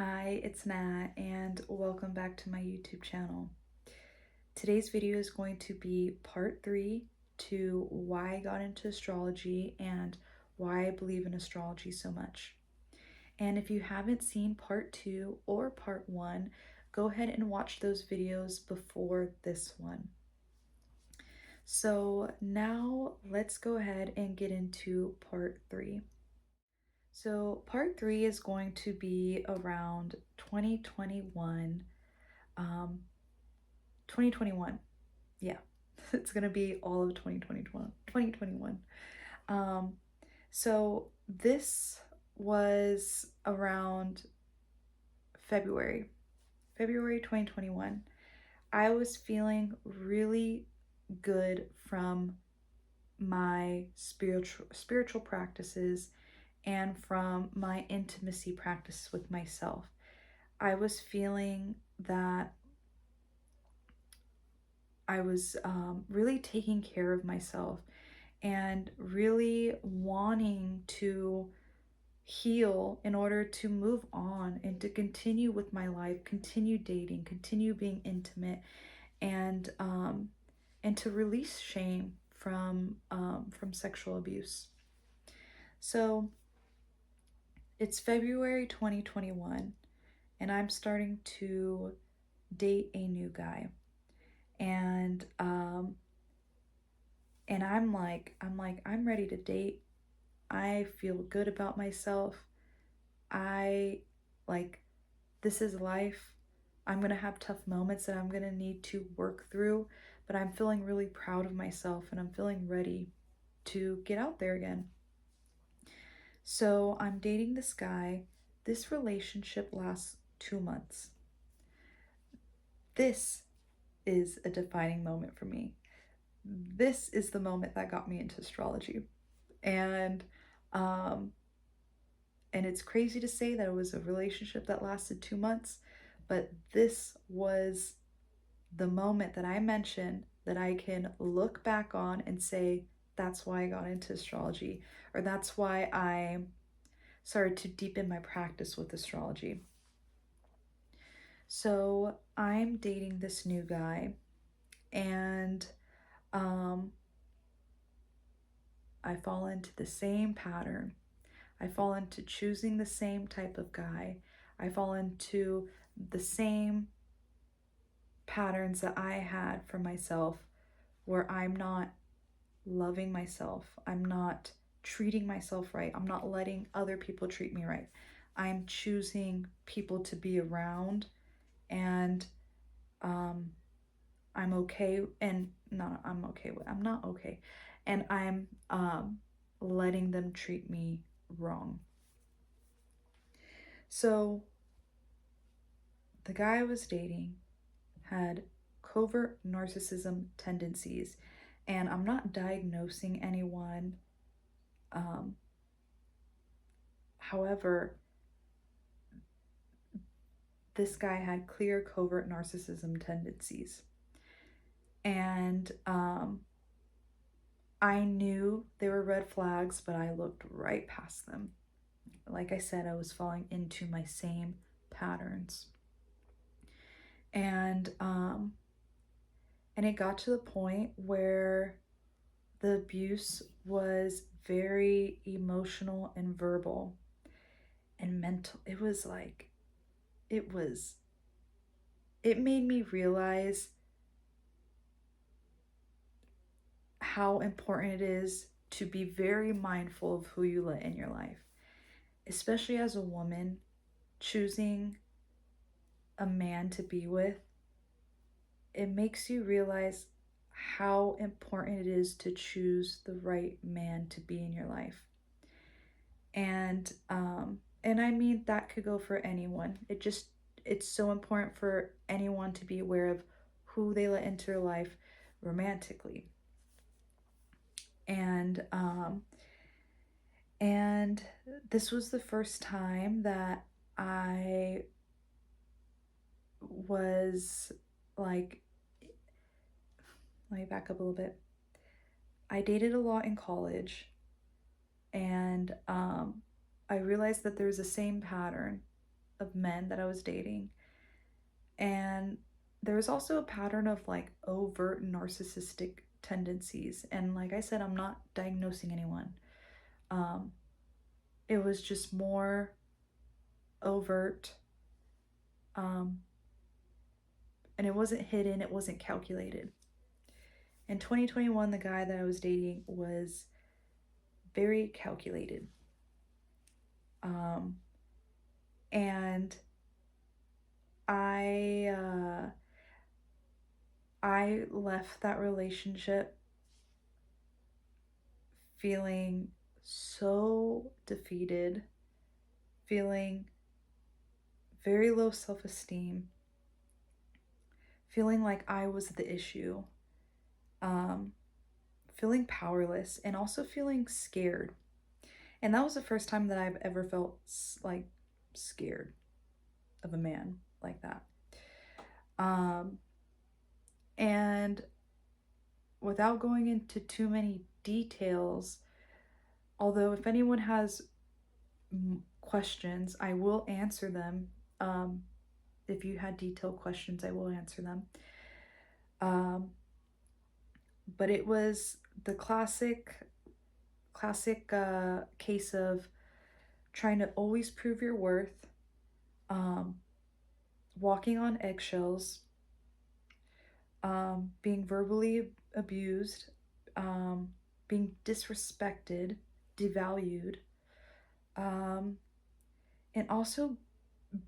Hi, it's Nat, and welcome back to my YouTube channel. Today's video is going to be part 3 to why I got into astrology and why I believe in astrology so much. And if you haven't seen part 2 or part 1, go ahead and watch those videos before this one. So now let's go ahead and get into part 3. So part 3 is going to be around 2021. 2021. Yeah, it's gonna be all of 2021. Um, so this was around February 2021. I was feeling really good from my spiritual practices and from my intimacy practice with myself. I was feeling that I was really taking care of myself and really wanting to heal in order to move on and to continue with my life, continue dating, continue being intimate, and to release shame from sexual abuse. So it's February 2021, and I'm starting to date a new guy, and I'm ready to date. I feel good about myself. I like this is life. I'm going to have tough moments that I'm going to need to work through, but I'm feeling really proud of myself and I'm feeling ready to get out there again. So I'm dating this guy. This relationship lasts 2 months. This is a defining moment for me. This is the moment that got me into astrology. And um and it's crazy to say that it was a relationship that lasted 2 months, but this was the moment that I mentioned that I can look back on and say, that's why I got into astrology, or that's why I started to deepen my practice with astrology. So I'm dating this new guy, and um, I fall into the same pattern. I fall into choosing the same type of guy. I fall into the same patterns that I had for myself where I'm not loving myself. I'm not treating myself right. I'm not letting other people treat me right. I'm choosing people to be around, and um, I'm okay and not I'm okay with I'm not okay, and I'm letting them treat me wrong. So the guy I was dating had covert narcissism tendencies, and I'm not diagnosing anyone. Um, However, this guy had clear covert narcissism tendencies, and I knew they were red flags, but I looked right past them. Like I said, I was falling into my same patterns, and um, and it got to the point where the abuse was very emotional and verbal and mental. It was it made me realize how important it is to be very mindful of who you let in your life, especially as a woman choosing a man to be with. It makes you realize how important it is to choose the right man to be in your life. And I mean that could go for anyone. It's so important for anyone to be aware of who they let into their life romantically. And and this was the first time that I was like, let me back up a little bit. I dated a lot in college, and I realized that there's the same pattern of men that I was dating. And there was also a pattern of like overt narcissistic tendencies. And like I said, I'm not diagnosing anyone. Um, it was just more overt, um, and it wasn't hidden, it wasn't calculated. In 2021, the guy that I was dating was very calculated. Um, and I I left that relationship feeling so defeated, feeling very low self-esteem, feeling like I was the issue, um, feeling powerless, and also feeling scared. And that was the first time that I've ever felt like scared of a man like that. Um, and without going into too many details, although if anyone has questions, I will answer them. If you had detailed questions, I will answer them. Um, but it was the classic case of trying to always prove your worth, um, walking on eggshells, being verbally abused, um, being disrespected, devalued, um, and also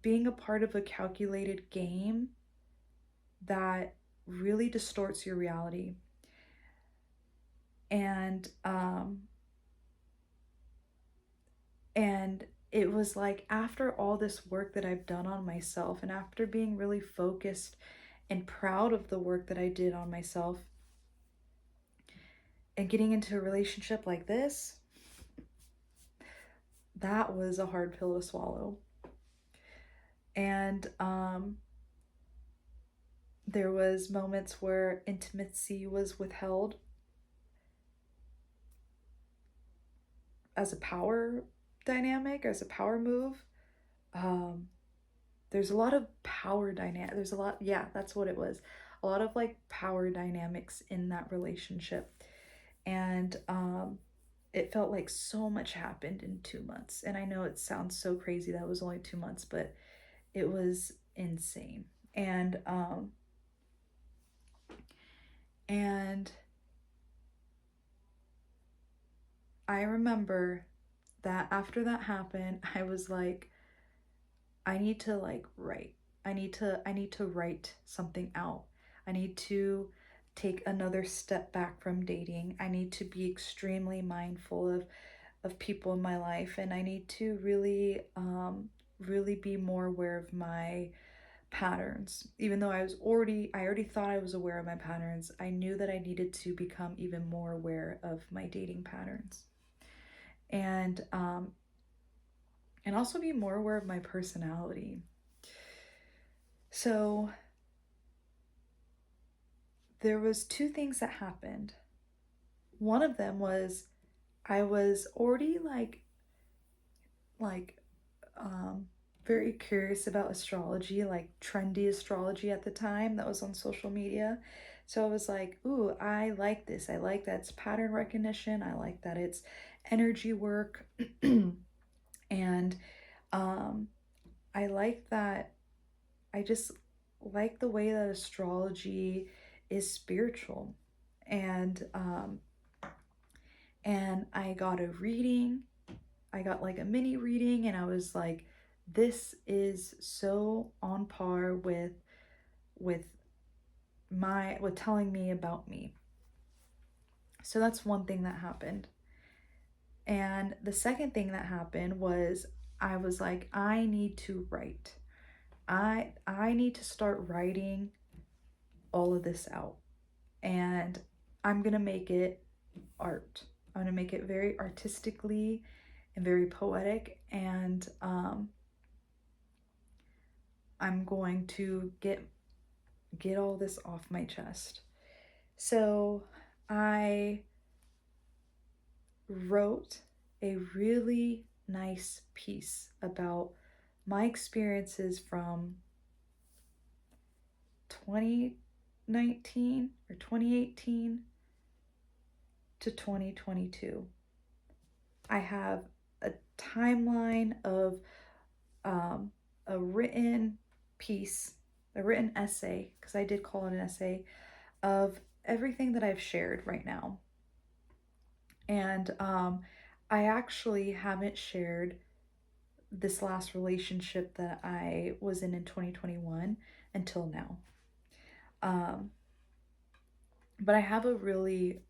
being a part of a calculated game that really distorts your reality. And and it was like after all this work that I've done on myself, and after being really focused and proud of the work that I did on myself, and getting into a relationship like this, that was a hard pill to swallow. And there was moments where intimacy was withheld as a power dynamic, as a power move. Um, there's a lot of power dynamic. There's a lot, yeah, that's what it was. A lot of like power dynamics in that relationship. And it felt like so much happened in 2 months. And I know it sounds so crazy that it was only 2 months, but it was insane. And I remember that after that happened, I was like, I need to like write. I need to write something out. I need to take another step back from dating. I need to be extremely mindful of people in my life, and I need to really be more aware of my patterns. Even though I already thought I was aware of my patterns, I knew that I needed to become even more aware of my dating patterns. And and also be more aware of my personality. So there was two things that happened. One of them was I was already like um very curious about astrology, like trendy astrology at the time that was on social media. So I was like, ooh, I like this. I like that it's pattern recognition. I like that it's energy work. And um I like that I just like the way that astrology is spiritual. And and I got a reading. I got like a mini reading, and I was like, this is so on par with with telling me about me. So that's one thing that happened. And the second thing that happened was I was like, I need to write. I need to start writing all of this out. And I'm going to make it art. I'm going to make it very artistically and very poetic. And I'm going to get all this off my chest. So I wrote a really nice piece about my experiences from 2019 or 2018 to 2022. I have a timeline of um, a written piece, a written essay, because I did call it an essay, of everything that I've shared right now. And I actually haven't shared this last relationship that I was in 2021 until now. Um, but I have a really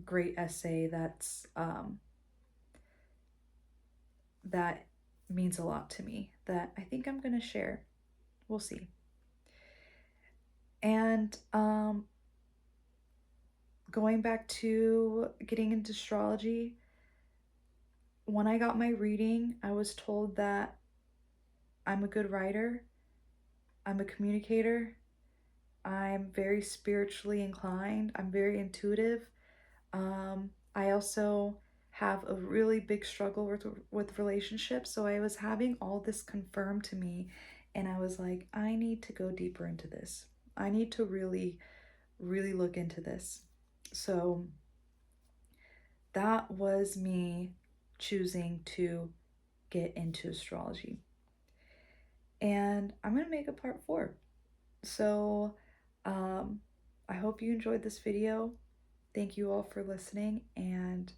great essay that means a lot to me that I think I'm going to share. We'll see. And going back to getting into astrology, when I got my reading, I was told that I'm a good writer, I'm a communicator, I'm very spiritually inclined, I'm very intuitive. I also have a really big struggle with relationships, so I was having all this confirmed to me, and I was like, I need to go deeper into this. I need to really, really look into this. So that was me choosing to get into astrology. And I'm going to make a part 4. So um, I hope you enjoyed this video. Thank you all for listening, and